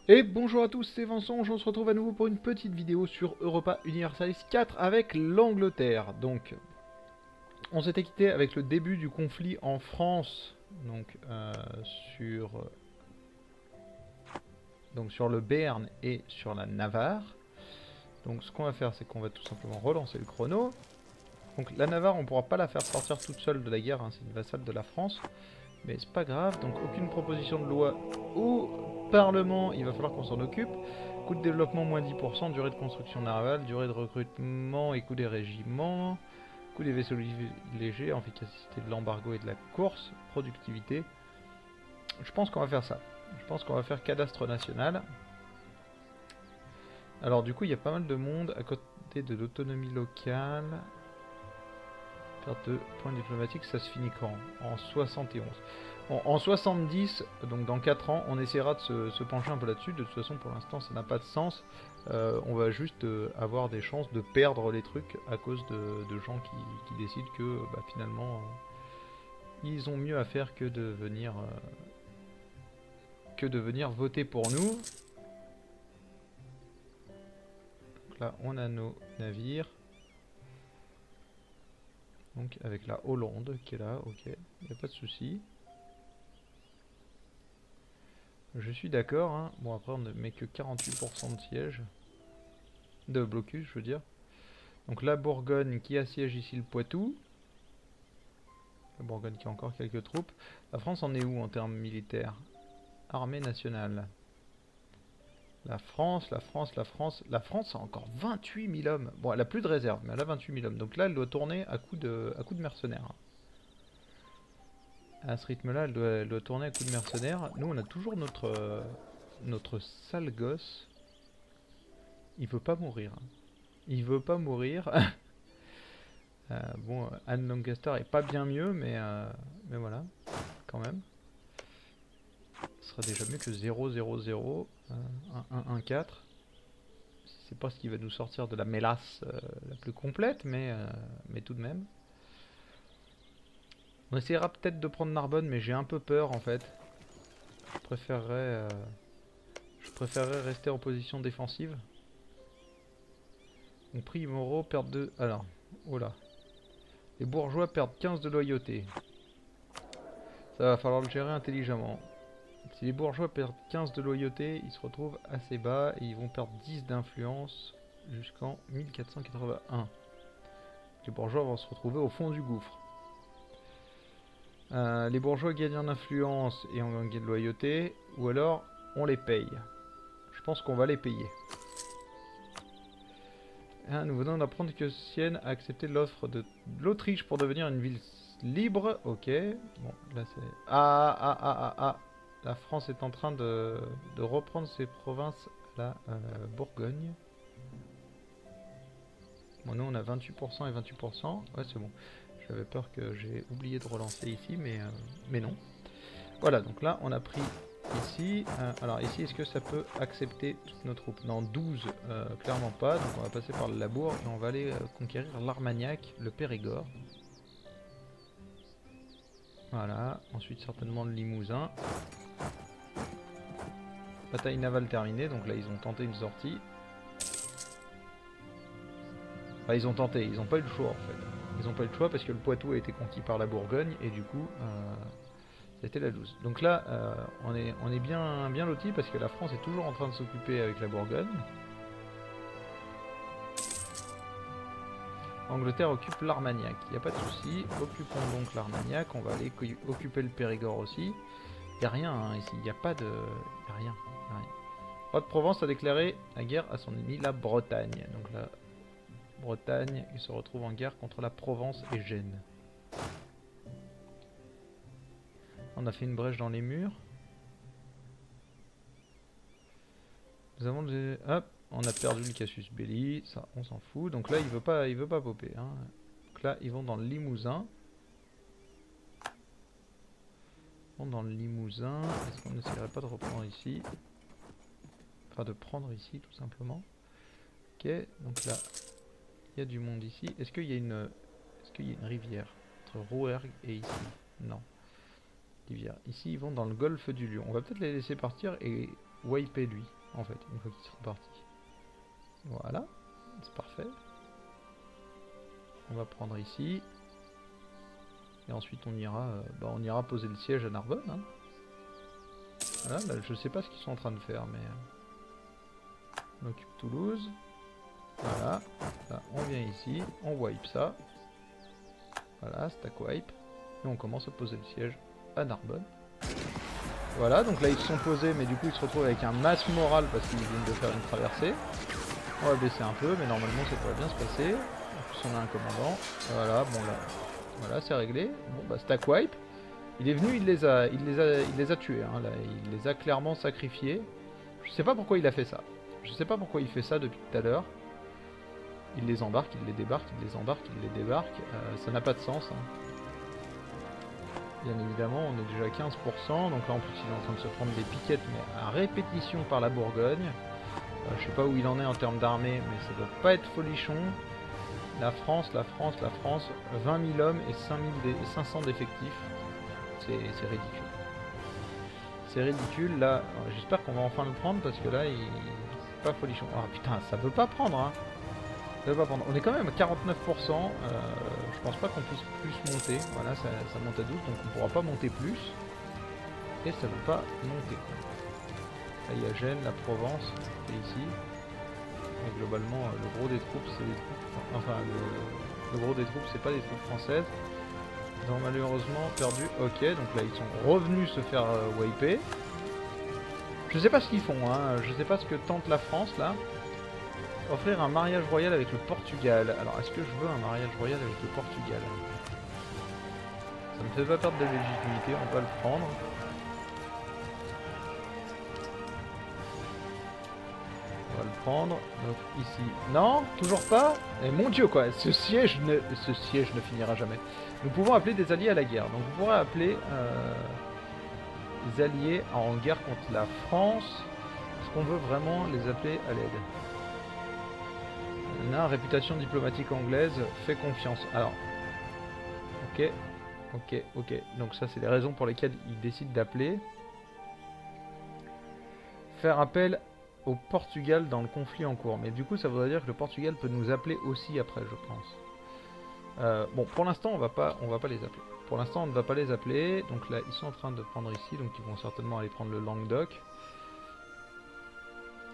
Et bonjour à tous, c'est Vincent, on se retrouve à nouveau pour une petite vidéo sur Europa Universalis 4 avec l'Angleterre. Donc, on s'était quitté avec le début du conflit en France, donc, sur, sur le Béarn et sur la Navarre. Donc ce qu'on va faire, c'est qu'on va tout simplement relancer le chrono. Donc la Navarre, on ne pourra pas la faire sortir toute seule de la guerre, hein, c'est une vassale de la France. Mais c'est pas grave, donc aucune proposition de loi au Parlement, il va falloir qu'on s'en occupe. Coût de développement moins 10%, durée de construction navale, durée de recrutement et coût des régiments, coût des vaisseaux légers, efficacité de l'embargo et de la course, productivité. Je pense qu'on va faire ça. Je pense qu'on va faire cadastre national. Alors du coup, il y a pas mal de monde à côté de l'autonomie locale. Perte de points diplomatiques, ça se finit quand? En 71. Bon, en 70, donc dans 4 ans, on essaiera de se pencher un peu là-dessus. De toute façon, pour l'instant, ça n'a pas de sens. On va juste avoir des chances de perdre les trucs à cause de gens qui décident que finalement, ils ont mieux à faire que de venir voter pour nous. Donc là, on a nos navires. Donc avec la Hollande qui est là, ok, il n'y a pas de souci. Je suis d'accord, hein. Bon après on ne met que 48% de siège. De blocus je veux dire. Donc la Bourgogne qui assiège ici le Poitou. La Bourgogne qui a encore quelques troupes. La France en est où en termes militaires? Armée nationale. La France, la France, la France. La France a encore 28 000 hommes. Bon elle a plus de réserve mais elle a 28 000 hommes. Donc là elle doit tourner à coup de mercenaires. À ce rythme là elle doit tourner à coup de mercenaires. Nous on a toujours notre sale gosse. Il veut pas mourir. Il veut pas mourir. Bon, Anne Lancaster est pas bien mieux, mais voilà, quand même. Ce sera déjà mieux que 0-0-0, 1-1-4. C'est pas ce qui va nous sortir de la mélasse la plus complète, mais tout de même. On essaiera peut-être de prendre Narbonne, mais j'ai un peu peur en fait. Je préférerais, euh, je préférerais rester en position défensive. Donc prix Moreau, perte de... Alors, oh là. Les bourgeois perdent 15 de loyauté. Ça va falloir le gérer intelligemment. Si les bourgeois perdent 15 de loyauté, ils se retrouvent assez bas et ils vont perdre 10 d'influence jusqu'en 1481. Les bourgeois vont se retrouver au fond du gouffre. Les bourgeois gagnent en influence et en gagnent de loyauté, ou alors on les paye. Je pense qu'on va les payer. Nous venons d'apprendre que Sienne a accepté l'offre de l'Autriche pour devenir une ville libre. Ok. Bon, là c'est... Ah. La France est en train de reprendre ses provinces à la Bourgogne. Bon, nous on a 28% et 28%. Ouais, c'est bon. J'avais peur que j'ai oublié de relancer ici, mais non. Voilà, donc là on a pris ici. Alors ici, est-ce que ça peut accepter toutes nos troupes? Non, 12, clairement pas. Donc on va passer par le Labourg et on va aller conquérir l'Armagnac, le Périgord. Voilà, ensuite certainement le Limousin. Bataille navale terminée, donc là ils ont tenté une sortie. Enfin ils ont tenté, ils n'ont pas eu le choix en fait. Ils n'ont pas eu le choix parce que le Poitou a été conquis par la Bourgogne et du coup c'était la loose. Donc là on est bien lotis parce que la France est toujours en train de s'occuper avec la Bourgogne. Angleterre occupe l'Armagnac, il n'y a pas de souci. Occupons donc l'Armagnac, on va aller occuper le Périgord aussi. Il n'y a rien hein, ici, il n'y a pas de... Il n'y a rien. Roi de Provence a déclaré la guerre à son ennemi, la Bretagne. Donc la Bretagne, il se retrouve en guerre contre la Provence et Gênes. On a fait une brèche dans les murs. Nous avons... Hop, on a perdu le Cassius Belli, ça on s'en fout. Donc là il veut pas popper. Hein. Donc là ils vont dans le Limousin. Dans le Limousin, est-ce qu'on n'essaierait pas de reprendre ici? Enfin de prendre ici tout simplement. Ok, donc là il y a du monde ici. Est-ce qu'il y a une rivière entre Rouergue et ici? Non. Rivière. Ici ils vont dans le golfe du Lion. On va peut-être les laisser partir et wiper lui. en fait, une fois qu'il sera parti. Voilà, c'est parfait. On va prendre ici. Et ensuite on ira poser le siège à Narbonne. Hein. Voilà, là, je sais pas ce qu'ils sont en train de faire, mais... on occupe Toulouse. Voilà, là, on vient ici, on wipe ça. Voilà, stack wipe. Et on commence à poser le siège à Narbonne. Voilà, donc là ils se sont posés, mais du coup ils se retrouvent avec un masque moral parce qu'ils viennent de faire une traversée. On va baisser un peu, mais normalement ça devrait bien se passer. En plus on a un commandant. Voilà, bon là, voilà c'est réglé. Bon bah stack wipe. Il est venu, il les a tués. Hein, là, il les a clairement sacrifiés. Je sais pas pourquoi il a fait ça. Je sais pas pourquoi il fait ça depuis tout à l'heure. Il les embarque, il les débarque, il les embarque, il les débarque. Ça n'a pas de sens. Hein. Bien évidemment, on est déjà à 15%. Donc là, en plus, il est en train de se prendre des piquettes, mais à répétition par la Bourgogne. Je sais pas où il en est en termes d'armée, mais ça doit pas être folichon. La France, 20 000 hommes et 500 d'effectifs. C'est ridicule. C'est ridicule. Là, j'espère qu'on va enfin le prendre parce que là, il est pas folichon. Ah putain, ça veut pas prendre, hein. On est quand même à 49%, je pense pas qu'on puisse plus monter, voilà ça monte à 12 donc on pourra pas monter plus, et ça veut pas monter. Là il y a Gênes, la Provence, qui est ici, et globalement le gros des troupes c'est des troupes, enfin le gros des troupes c'est pas des troupes françaises, ils ont malheureusement perdu, ok donc là ils sont revenus se faire wiper, je sais pas ce qu'ils font, hein. Je sais pas ce que tente la France là. Offrir un mariage royal avec le Portugal. Alors, est-ce que je veux un mariage royal avec le Portugal? Ça me fait pas perdre de légitimité, on va le prendre. On va le prendre. Donc ici. Non, toujours pas. Et mon dieu quoi, ce siège ne finira jamais. Nous pouvons appeler des alliés à la guerre. Donc vous pourrez appeler des alliés en guerre contre la France. Est-ce qu'on veut vraiment les appeler à l'aide? Réputation diplomatique anglaise, fait confiance. Alors, ok. Donc ça, c'est les raisons pour lesquelles ils décident d'appeler. Faire appel au Portugal dans le conflit en cours. Mais du coup, ça voudrait dire que le Portugal peut nous appeler aussi après, je pense. Bon, pour l'instant, on va pas les appeler. Pour l'instant, on ne va pas les appeler. Donc là, ils sont en train de prendre ici. Donc ils vont certainement aller prendre le Languedoc.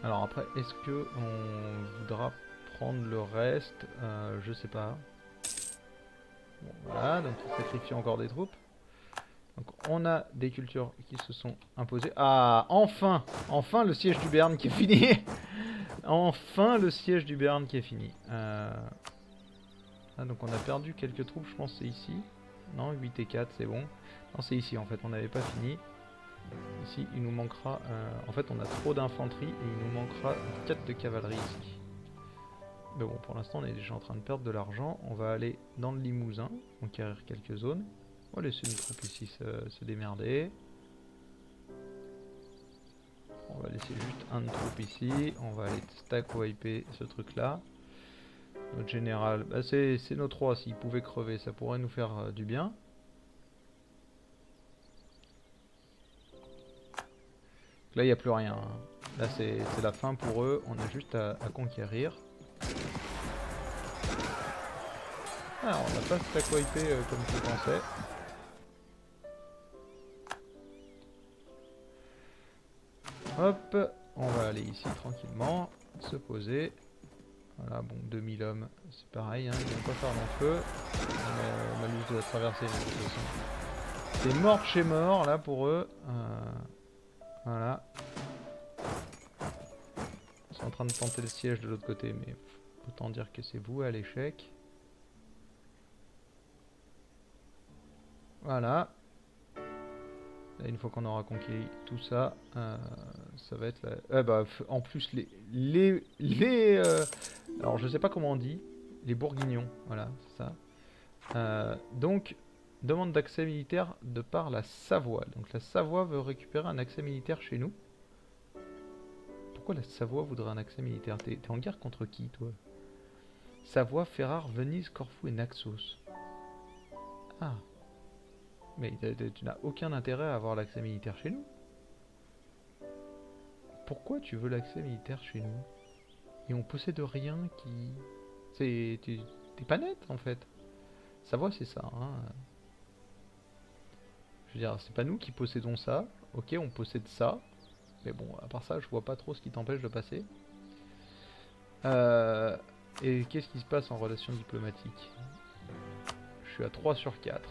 Alors après, est-ce que on voudra prendre le reste? Je sais pas. Bon, voilà, donc il sacrifie encore des troupes. Donc on a des cultures qui se sont imposées. Ah, enfin le siège du Béarn qui est fini. Enfin le siège du Béarn qui est fini. Ah, donc on a perdu quelques troupes, je pense c'est ici. Non, 8 et 4, c'est bon. Non, c'est ici en fait, on n'avait pas fini. Ici, il nous manquera... en fait, on a trop d'infanterie et il nous manquera 4 de cavalerie ici. Mais bon, pour l'instant, on est déjà en train de perdre de l'argent. On va aller dans le Limousin, conquérir quelques zones. On va laisser une troupe ici se démerder. On va laisser juste un de troupe ici. On va aller stack wiper ce truc là. Notre général, bah c'est notre roi. S'il pouvait crever, ça pourrait nous faire du bien. Là, il n'y a plus rien. Hein. Là, c'est la fin pour eux. On a juste à conquérir. Ah, on n'a pas stack wipé comme je pensais. Hop, on va aller ici tranquillement, se poser. Voilà, bon, 2000 hommes, c'est pareil, hein, ils vont pas faire long feu. Malus de la traversée, de toute façon. C'est mort chez mort, là, pour eux. Voilà. Ils sont en train de tenter le siège de l'autre côté, mais autant dire que c'est voué à l'échec. Voilà. Là, une fois qu'on aura conquis tout ça, ça va être la... en plus, alors, je sais pas comment on dit. Les Bourguignons, voilà, c'est ça. Donc, demande d'accès militaire de par la Savoie. Donc, la Savoie veut récupérer un accès militaire chez nous. Pourquoi la Savoie voudrait un accès militaire? T'es en guerre contre qui, toi? Savoie, Ferrare, Venise, Corfou et Naxos. Ah. Mais tu n'as aucun intérêt à avoir l'accès militaire chez nous. pourquoi tu veux l'accès militaire chez nous? Et on possède rien qui... T'es pas net en fait. Savoie c'est ça, hein. Je veux dire, c'est pas nous qui possédons ça. Ok, on possède ça. Mais bon, à part ça, je vois pas trop ce qui t'empêche de passer. Et qu'est-ce qui se passe en relation diplomatique? Je suis à 3 sur 4.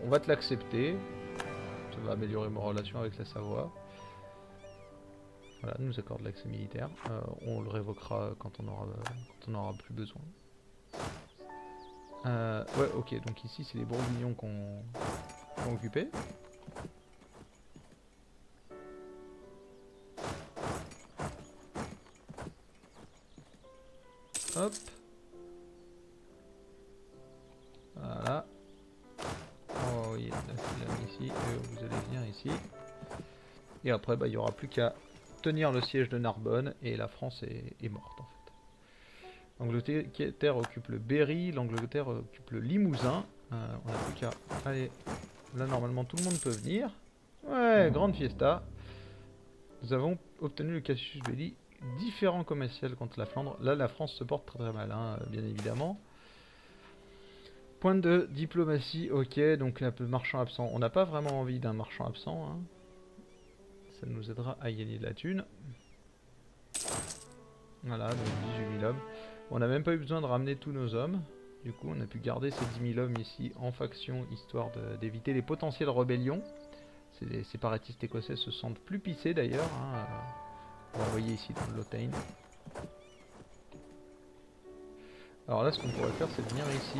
On va te l'accepter. Ça va améliorer ma relation avec la Savoie. Voilà, nous accorde l'accès militaire. On le révoquera quand on aura plus besoin. Ouais, ok, donc ici c'est les Bourguignons qu'on occupé. Hop. Voilà. Oh, il y a ici. Vous allez venir ici. Et après, bah, il n'y aura plus qu'à tenir le siège de Narbonne. Et la France est morte, en fait. L'Angleterre occupe le Berry. L'Angleterre occupe le Limousin. On n'a plus qu'à... Allez. Là, normalement, tout le monde peut venir. Ouais, grande fiesta. Nous avons obtenu le casus belli. Différent commercial contre la Flandre. Là, la France se porte très très mal, hein, bien évidemment. Point de diplomatie, ok, donc le marchand absent. On n'a pas vraiment envie d'un marchand absent. Hein. Ça nous aidera à gagner de la thune. Voilà, donc 18 000 hommes. On n'a même pas eu besoin de ramener tous nos hommes. Du coup, on a pu garder ces 10 000 hommes ici en faction, histoire d'éviter les potentielles rébellions. Les séparatistes écossais se sentent plus pissés d'ailleurs. Hein. On va envoyer ici dans le Lothane. Alors là, ce qu'on pourrait faire, c'est venir ici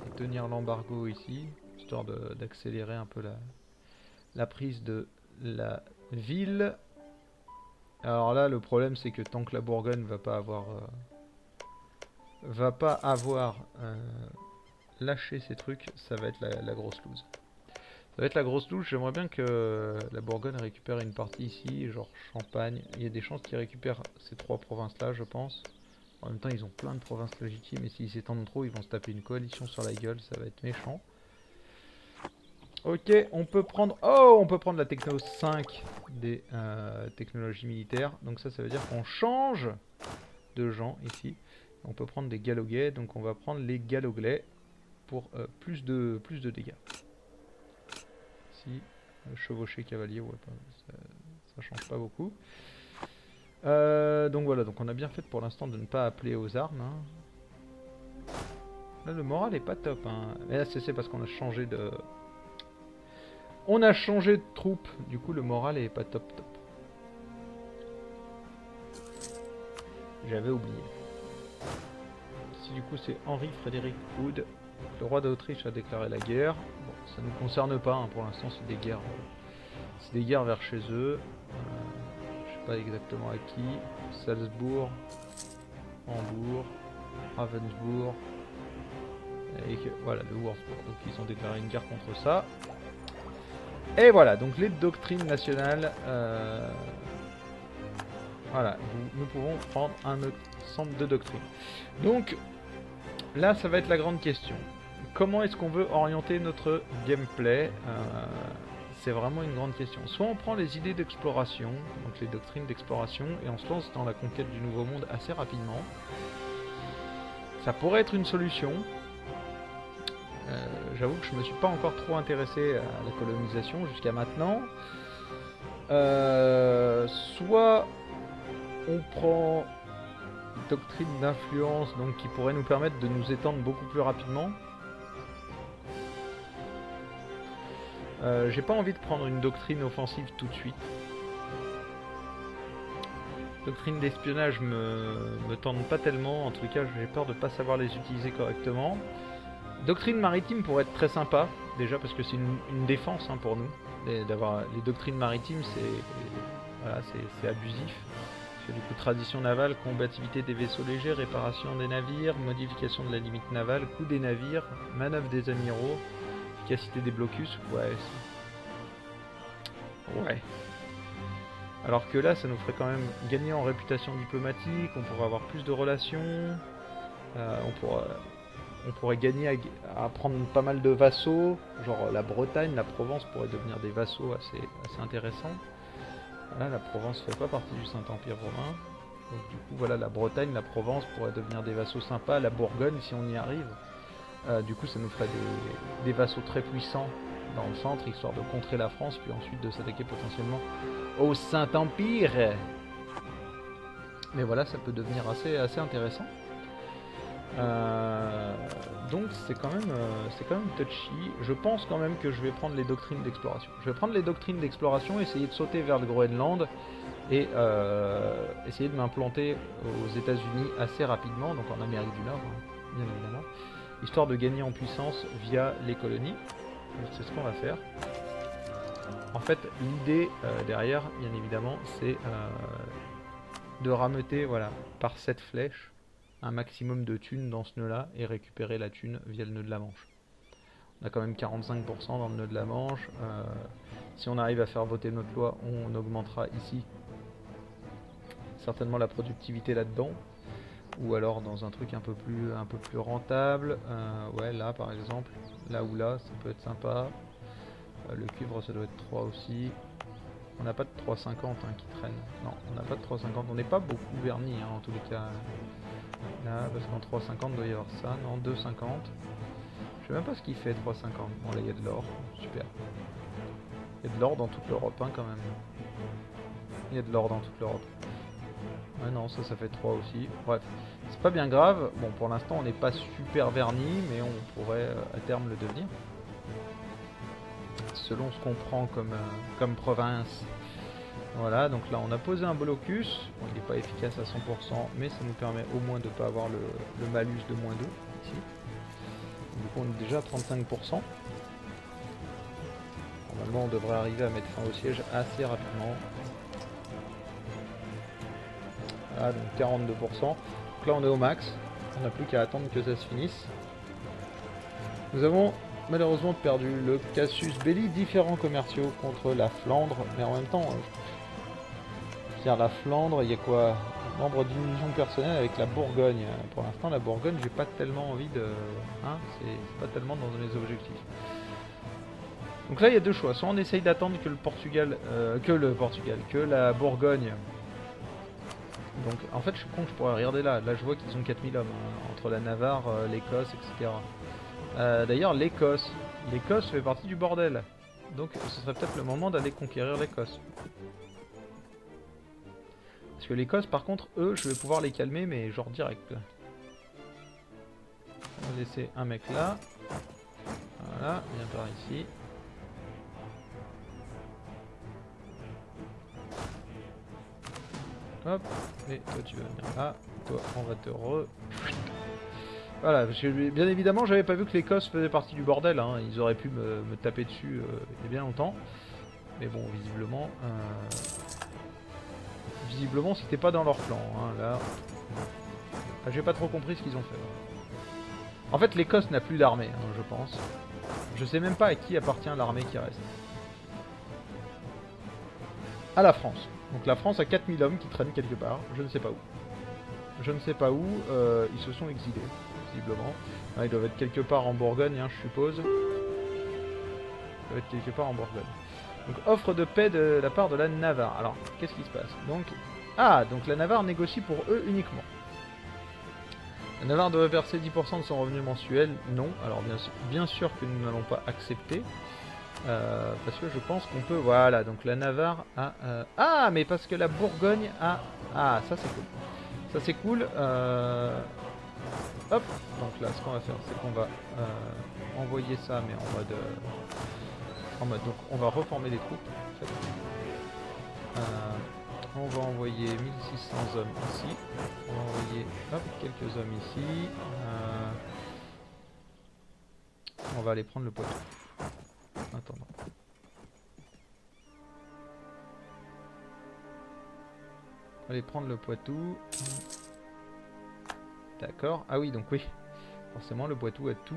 et tenir l'embargo ici, histoire d'accélérer un peu la prise de la ville. Alors là, le problème, c'est que tant que la Bourgogne va pas avoir lâché ces trucs, ça va être la grosse loose. Ça va être la grosse loose. J'aimerais bien que la Bourgogne récupère une partie ici, genre Champagne. Il y a des chances qu'ils récupèrent ces 3 provinces-là, je pense. En même temps, ils ont plein de provinces légitimes et s'ils s'étendent trop, ils vont se taper une coalition sur la gueule. Ça va être méchant. Ok, on peut prendre... Oh, on peut prendre la techno 5 des technologies militaires. Donc ça veut dire qu'on change de gens ici. On peut prendre des galoguais. Donc on va prendre les galoglais pour plus de dégâts. Ici, chevauché cavalier, ouais, ça change pas beaucoup. Donc voilà, donc on a bien fait pour l'instant de ne pas appeler aux armes. Hein. Là, le moral est pas top. Hein. Mais là, c'est parce qu'on a changé de... On a changé de troupe. Du coup, le moral est pas top. J'avais oublié. Ici, du coup, c'est Henri Frédéric Hood. Le roi d'Autriche a déclaré la guerre. Bon, ça nous concerne pas. Hein. Pour l'instant, c'est des guerres. C'est des guerres vers chez eux. Pas exactement à qui. Salzbourg, Hambourg, Ravensbourg et voilà le Wurzbourg. Donc ils ont déclaré une guerre contre ça. Et voilà, donc les doctrines nationales. Voilà, nous pouvons prendre un ensemble de doctrines. Donc là, ça va être la grande question. Comment est-ce qu'on veut orienter notre gameplay? C'est vraiment une grande question. Soit on prend les idées d'exploration, donc les doctrines d'exploration, et on se lance dans la conquête du Nouveau Monde assez rapidement. Ça pourrait être une solution. J'avoue que je me suis pas encore trop intéressé à la colonisation jusqu'à maintenant. Soit on prend une doctrine d'influence, donc qui pourrait nous permettre de nous étendre beaucoup plus rapidement. J'ai pas envie de prendre une doctrine offensive tout de suite. Doctrine d'espionnage me tente pas tellement, en tout cas j'ai peur de pas savoir les utiliser correctement. Doctrine maritime pourrait être très sympa, déjà parce que c'est une défense hein, pour nous. D'avoir les doctrines maritimes, c'est abusif. Parce que du coup, tradition navale, combativité des vaisseaux légers, réparation des navires, modification de la limite navale, coût des navires, manœuvre des amiraux, efficacité des blocus, ouais. Alors que là, ça nous ferait quand même gagner en réputation diplomatique, on pourrait avoir plus de relations, on pourrait gagner à prendre pas mal de vassaux, genre la Bretagne, la Provence pourrait devenir des vassaux assez intéressants. Là, la Provence fait pas partie du Saint-Empire romain. Donc du coup, voilà, la Bretagne, la Provence pourraient devenir des vassaux sympas. La Bourgogne, si on y arrive. Du coup, ça nous ferait des vassaux très puissants dans le centre, histoire de contrer la France, puis ensuite de s'attaquer potentiellement au Saint-Empire. Mais voilà, ça peut devenir assez intéressant. Donc c'est quand même touchy. Je pense quand même que je vais prendre les doctrines d'exploration. Je vais prendre les doctrines d'exploration, essayer de sauter vers le Groenland et essayer de m'implanter aux États-Unis assez rapidement, donc en Amérique du Nord, hein, bien évidemment, histoire de gagner en puissance via les colonies. C'est ce qu'on va faire. En fait, l'idée derrière, bien évidemment, c'est de rameuter, voilà, par cette flèche un maximum de thunes dans ce nœud là et récupérer la thune via le nœud de la Manche. On a quand même 45% dans le nœud de la Manche. Si on arrive à faire voter notre loi, on augmentera ici certainement la productivité là-dedans. Ou alors dans un truc un peu plus rentable. Ouais, là par exemple, là ou là, ça peut être sympa. Le cuivre, ça doit être 3 aussi. On n'a pas de 3,50 hein, qui traîne. Non, on n'a pas de 3,50. On n'est pas beaucoup verni hein, en tous les cas. Là, parce qu'en 3,50 doit y avoir ça. Non, 2,50. Je sais même pas ce qu'il fait 3,50. Bon, là, il y a de l'or. Super. Il y a de l'or dans toute l'Europe, hein, quand même. Il y a de l'or dans toute l'Europe. Ouais, non, ça fait 3 aussi. Bref, c'est pas bien grave. Bon, pour l'instant, on n'est pas super verni, mais on pourrait à terme le devenir. Selon ce qu'on prend comme province. Voilà, donc là on a posé un blocus, bon, il n'est pas efficace à 100%, mais ça nous permet au moins de ne pas avoir le malus de -2 ici. Du coup on est déjà à 35%. Normalement on devrait arriver à mettre fin au siège assez rapidement. Voilà, donc 42%. Donc là on est au max, on n'a plus qu'à attendre que ça se finisse. Nous avons malheureusement perdu le Casus Belli, différents commerciaux contre la Flandre, mais en même temps... la Flandre, il y a quoi? Nombre d'union personnelle avec la Bourgogne. Pour l'instant, la Bourgogne, j'ai pas tellement envie de... Hein, c'est pas tellement dans mes objectifs. Donc là, il y a deux choix. Soit on essaye d'attendre que que la Bourgogne... Donc, en fait, je suis con, je pourrais regarder là. Là, je vois qu'ils ont 4000 hommes, hein, entre la Navarre, l'Écosse, etc. D'ailleurs, l'Écosse fait partie du bordel. Donc, ce serait peut-être le moment d'aller conquérir l'Écosse. Parce que l'Écosse, par contre, eux, je vais pouvoir les calmer, mais genre direct. On va laisser un mec là. Voilà, viens par ici. Hop, et toi tu vas venir là. Toi, on va te Voilà, parce que bien évidemment, j'avais pas vu que l'Écosse faisait partie du bordel. Hein. Ils auraient pu me taper dessus il y a bien longtemps. Mais bon, visiblement, c'était pas dans leur plan. Hein, là, j'ai pas trop compris ce qu'ils ont fait. En fait, l'Écosse n'a plus d'armée, hein, je pense. Je sais même pas à qui appartient l'armée qui reste. À la France. Donc la France a 4000 hommes qui traînent quelque part. Je ne sais pas où. Je ne sais pas où. Ils se sont exilés, visiblement. Ah, ils doivent être quelque part en Bourgogne, hein, je suppose. Ils doivent être quelque part en Bourgogne. Donc offre de paix de la part de la Navarre. Alors, qu'est-ce qui se passe? Donc, donc la Navarre négocie pour eux uniquement. La Navarre doit verser 10% de son revenu mensuel. Non. Alors bien sûr que nous n'allons pas accepter. Parce que je pense qu'on peut... Voilà, donc la Navarre a... Ah, mais parce que la Bourgogne a... Ah, ça c'est cool. Ça c'est cool. Hop. Donc là, ce qu'on va faire, c'est qu'on va envoyer ça, mais en mode... Donc on va reformer les troupes. En fait. On va envoyer 1600 hommes ici. On va envoyer hop, quelques hommes ici. On va aller prendre le Poitou. Attendons. Allez prendre le Poitou. D'accord. Ah oui, donc oui. Forcément, le Poitou a tout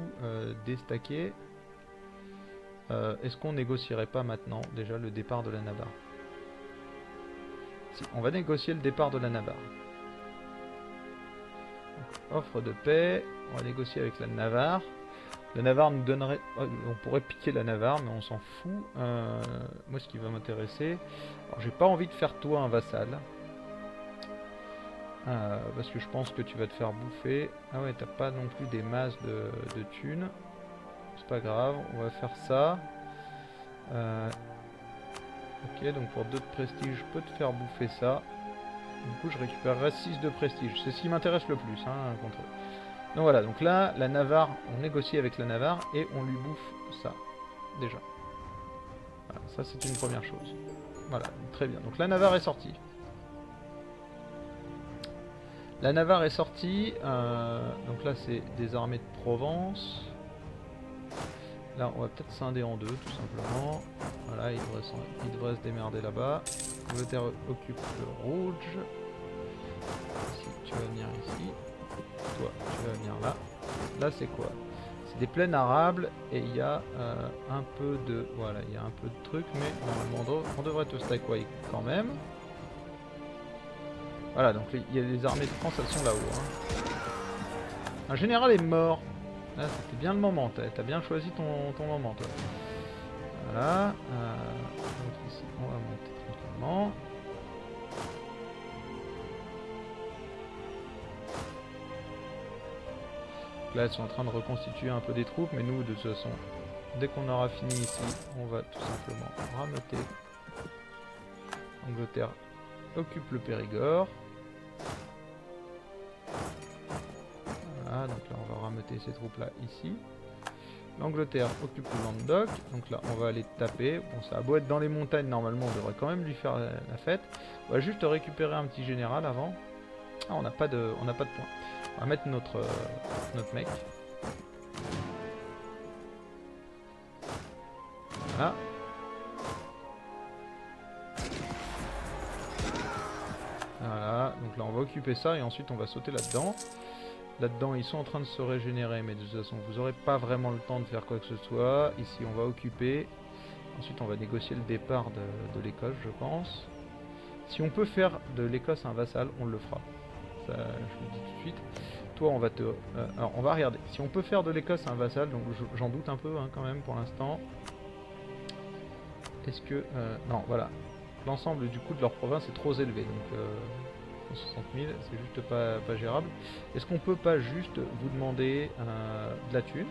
déstacké. Est-ce qu'on négocierait pas maintenant déjà le départ de la Navarre? Si, on va négocier le départ de la Navarre. Donc, offre de paix. On va négocier avec la Navarre. La Navarre nous donnerait... on pourrait piquer la Navarre, mais on s'en fout. Moi, ce qui va m'intéresser... Alors, j'ai pas envie de faire toi un vassal. Parce que je pense que tu vas te faire bouffer. Ah ouais, t'as pas non plus des masses de thunes. C'est pas grave, on va faire ça. Ok, donc pour 2 de prestige, je peux te faire bouffer ça. Du coup, je récupérerai 6 de prestige. C'est ce qui m'intéresse le plus, hein, contre eux. Donc voilà, donc là, la Navarre, on négocie avec la Navarre et on lui bouffe ça, déjà. Voilà, ça c'est une première chose. Voilà, très bien. Donc la Navarre est sortie. La Navarre est sortie. Donc là, c'est des armées de Provence. Là, on va peut-être scinder en 2, tout simplement. Voilà, il devrait se démerder là-bas. Angleterre occupe le Rouge. Ici, tu vas venir ici. Toi, tu vas venir là. Là, c'est quoi? C'est des plaines arables et il y a un peu de... Voilà, il y a un peu de trucs, mais normalement, on devrait te stack away quand même. Voilà, donc il y a les armées de France, elles sont là-haut. Hein. Un général est mort. Là, c'était bien le moment. T'as bien choisi ton moment, toi. Voilà. Donc ici, on va monter tranquillement. Là, elles sont en train de reconstituer un peu des troupes, mais nous, de toute façon, dès qu'on aura fini ici, on va tout simplement rameuter. Angleterre occupe le Périgord. Voilà, donc là, on va rameuter ces troupes-là ici. L'Angleterre occupe le Languedoc, donc là, on va aller taper. Bon, ça a beau être dans les montagnes, normalement, on devrait quand même lui faire la fête. On va juste récupérer un petit général avant. Ah, on n'a pas de points. On va mettre notre mec. Voilà. Voilà, donc là on va occuper ça et ensuite on va sauter là-dedans. Là-dedans ils sont en train de se régénérer, mais de toute façon vous n'aurez pas vraiment le temps de faire quoi que ce soit. Ici on va occuper. Ensuite on va négocier le départ de l'Écosse, je pense. Si on peut faire de l'Écosse un vassal, on le fera. Ça, je vous le dis tout de suite. Toi, on va te... alors, on va regarder. Si on peut faire de l'Écosse un vassal, donc j'en doute un peu, hein, quand même, pour l'instant. Est-ce que... non, voilà. L'ensemble, du coup, de leur province est trop élevé. Donc, 160 000, c'est juste pas gérable. Est-ce qu'on peut pas juste vous demander de la thune?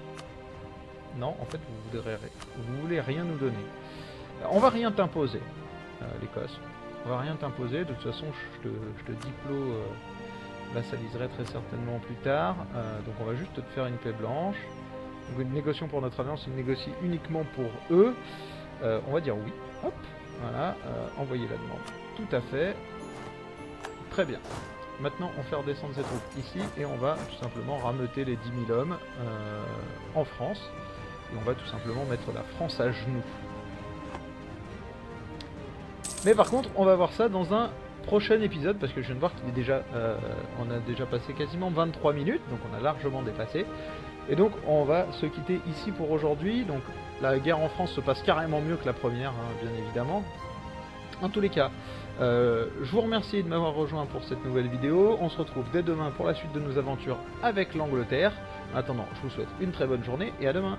Non, en fait, vous voulez rien nous donner. On va rien t'imposer, l'Écosse. On va rien t'imposer. De toute façon, je te diplo... vassaliserai très certainement plus tard. Donc on va juste te faire une paix blanche. Donc une négociation pour notre alliance, il négocie uniquement pour eux. On va dire oui. Hop, voilà, envoyer la demande. Tout à fait. Très bien. Maintenant on fait redescendre ces troupes ici et on va tout simplement rameuter les 10 000 hommes en France. Et on va tout simplement mettre la France à genoux. Mais par contre, on va voir ça dans un prochain épisode, parce que je viens de voir qu'il est déjà, on a déjà passé quasiment 23 minutes, donc on a largement dépassé. Et donc on va se quitter ici pour aujourd'hui. Donc la guerre en France se passe carrément mieux que la première, hein, bien évidemment. En tous les cas, je vous remercie de m'avoir rejoint pour cette nouvelle vidéo. On se retrouve dès demain pour la suite de nos aventures avec l'Angleterre. En attendant, je vous souhaite une très bonne journée et à demain. Ciao.